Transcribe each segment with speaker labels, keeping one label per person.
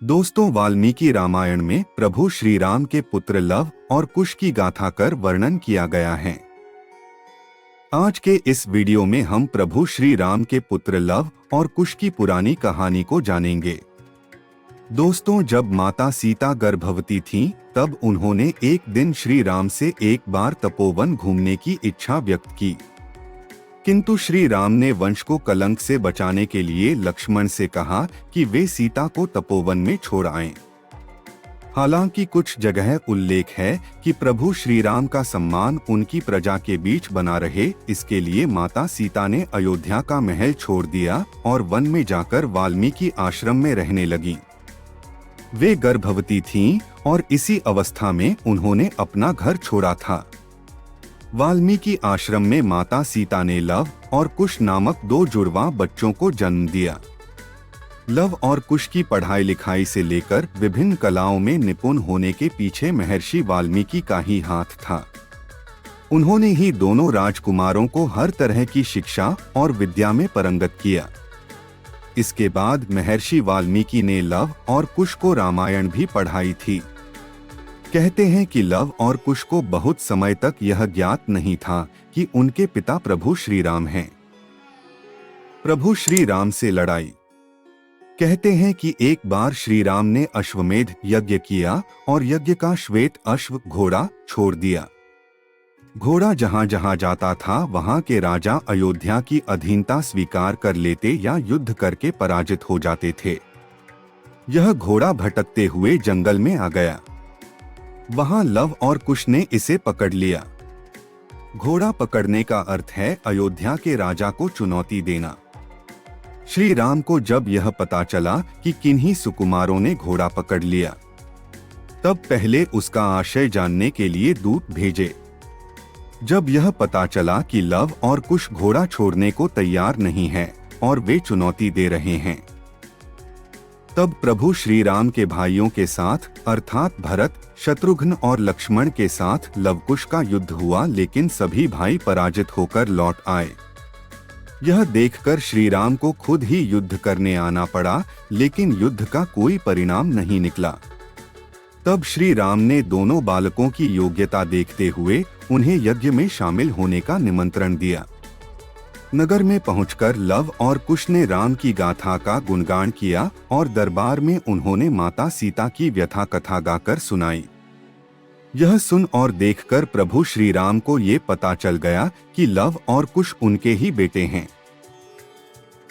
Speaker 1: दोस्तों, वाल्मीकि रामायण में प्रभु श्री राम के पुत्र लव और कुश की गाथा कर वर्णन किया गया है। आज के इस वीडियो में हम प्रभु श्री राम के पुत्र लव और कुश की पुरानी कहानी को जानेंगे। दोस्तों, जब माता सीता गर्भवती थीं, तब उन्होंने एक दिन श्री राम से एक बार तपोवन घूमने की इच्छा व्यक्त की, किंतु श्री राम ने वंश को कलंक से बचाने के लिए लक्ष्मण से कहा कि वे सीता को तपोवन में छोड़ आएं। हालांकि कुछ जगह उल्लेख है कि प्रभु श्री राम का सम्मान उनकी प्रजा के बीच बना रहे, इसके लिए माता सीता ने अयोध्या का महल छोड़ दिया और वन में जाकर वाल्मीकि आश्रम में रहने लगी। वे गर्भवती थीं और इसी अवस्था में उन्होंने अपना घर छोड़ा था। वाल्मीकि आश्रम में माता सीता ने लव और कुश नामक दो जुड़वा बच्चों को जन्म दिया। लव और कुश की पढ़ाई लिखाई से लेकर विभिन्न कलाओं में निपुण होने के पीछे महर्षि वाल्मीकि का ही हाथ था। उन्होंने ही दोनों राजकुमारों को हर तरह की शिक्षा और विद्या में पारंगत किया। इसके बाद महर्षि वाल्मीकि ने लव और कुश को रामायण भी पढ़ाई थी। कहते हैं कि लव और कुश को बहुत समय तक यह ज्ञात नहीं था कि उनके पिता प्रभु श्री राम हैं। प्रभु श्री राम से लड़ाई। कहते हैं कि एक बार श्री राम ने अश्वमेध यज्ञ किया और यज्ञ का श्वेत अश्व घोड़ा छोड़ दिया। घोड़ा जहां जहां जाता था वहां के राजा अयोध्या की अधीनता स्वीकार कर लेते या युद्ध करके पराजित हो जाते थे। यह घोड़ा भटकते हुए जंगल में आ गया। वहां लव और कुश ने इसे पकड़ लिया। घोड़ा पकड़ने का अर्थ है अयोध्या के राजा को चुनौती देना। श्री राम को जब यह पता चला कि किन्हीं सुकुमारों ने घोड़ा पकड़ लिया, तब पहले उसका आशय जानने के लिए दूत भेजे। जब यह पता चला कि लव और कुश घोड़ा छोड़ने को तैयार नहीं है और वे चुनौती दे रहे हैं, तब प्रभु श्री राम के भाइयों के साथ अर्थात भरत, शत्रुघ्न और लक्ष्मण के साथ लवकुश का युद्ध हुआ, लेकिन सभी भाई पराजित होकर लौट आए। यह देखकर श्री राम को खुद ही युद्ध करने आना पड़ा, लेकिन युद्ध का कोई परिणाम नहीं निकला। तब श्री राम ने दोनों बालकों की योग्यता देखते हुए उन्हें यज्ञ में शामिल होने का निमंत्रण दिया। नगर में पहुंचकर लव और कुश ने राम की गाथा का गुणगान किया और दरबार में उन्होंने माता सीता की व्यथा कथा गाकर सुनाई। यह सुन और देखकर प्रभु श्री राम को ये पता चल गया कि लव और कुश उनके ही बेटे हैं।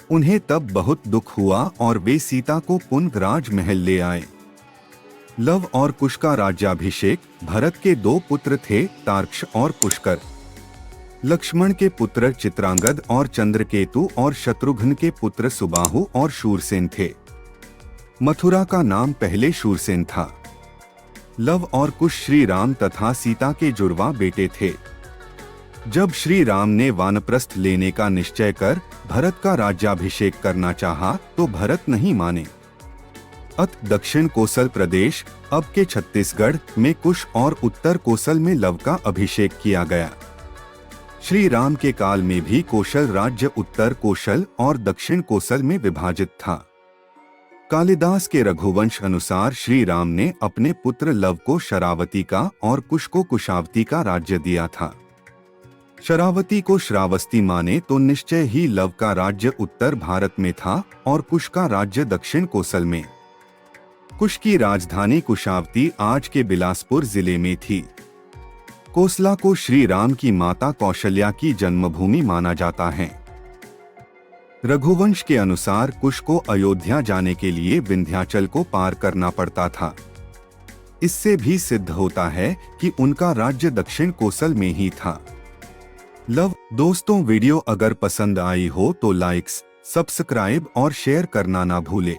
Speaker 1: उन्हें तब बहुत दुख हुआ और वे सीता को पुनः राजमहल ले आए। लव और कुश का राज्याभिषेक भरत के दो पुत्र थे, तार्क्ष और पुष्कर। लक्ष्मण के पुत्र चित्रांगद और चंद्रकेतु और शत्रुघ्न के पुत्र सुबाहु और शूरसेन थे। मथुरा का नाम पहले शूरसेन था। लव और कुश श्री राम तथा सीता के जुड़वा बेटे थे। जब श्री राम ने वानप्रस्थ लेने का निश्चय कर भरत का राज्याभिषेक करना चाहा, तो भरत नहीं माने। अत दक्षिण कोसल प्रदेश, अब के छत्तीसगढ़ में कुश और उत्तर कोसल में लव का अभिषेक किया गया। श्री राम के काल में भी कोशल राज्य उत्तर कोशल और दक्षिण कोसल में विभाजित था। कालिदास के रघुवंश अनुसार श्री राम ने अपने पुत्र लव को शरावती का और कुश को कुशावती का राज्य दिया था। शरावती को श्रावस्ती माने तो निश्चय ही लव का राज्य उत्तर भारत में था और कुश का राज्य दक्षिण कोसल में। कुश की राजधानी कुशावती आज के बिलासपुर जिले में थी। कोसला को श्री राम की माता कौशल्या की जन्मभूमि माना जाता है। रघुवंश के अनुसार कुश को अयोध्या जाने के लिए विंध्याचल को पार करना पड़ता था। इससे भी सिद्ध होता है कि उनका राज्य दक्षिण कोसल में ही था। दोस्तों, वीडियो अगर पसंद आई हो तो लाइक्स, सब्सक्राइब और शेयर करना ना भूले।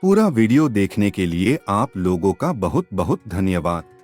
Speaker 1: पूरा वीडियो देखने के लिए आप लोगों का बहुत बहुत धन्यवाद।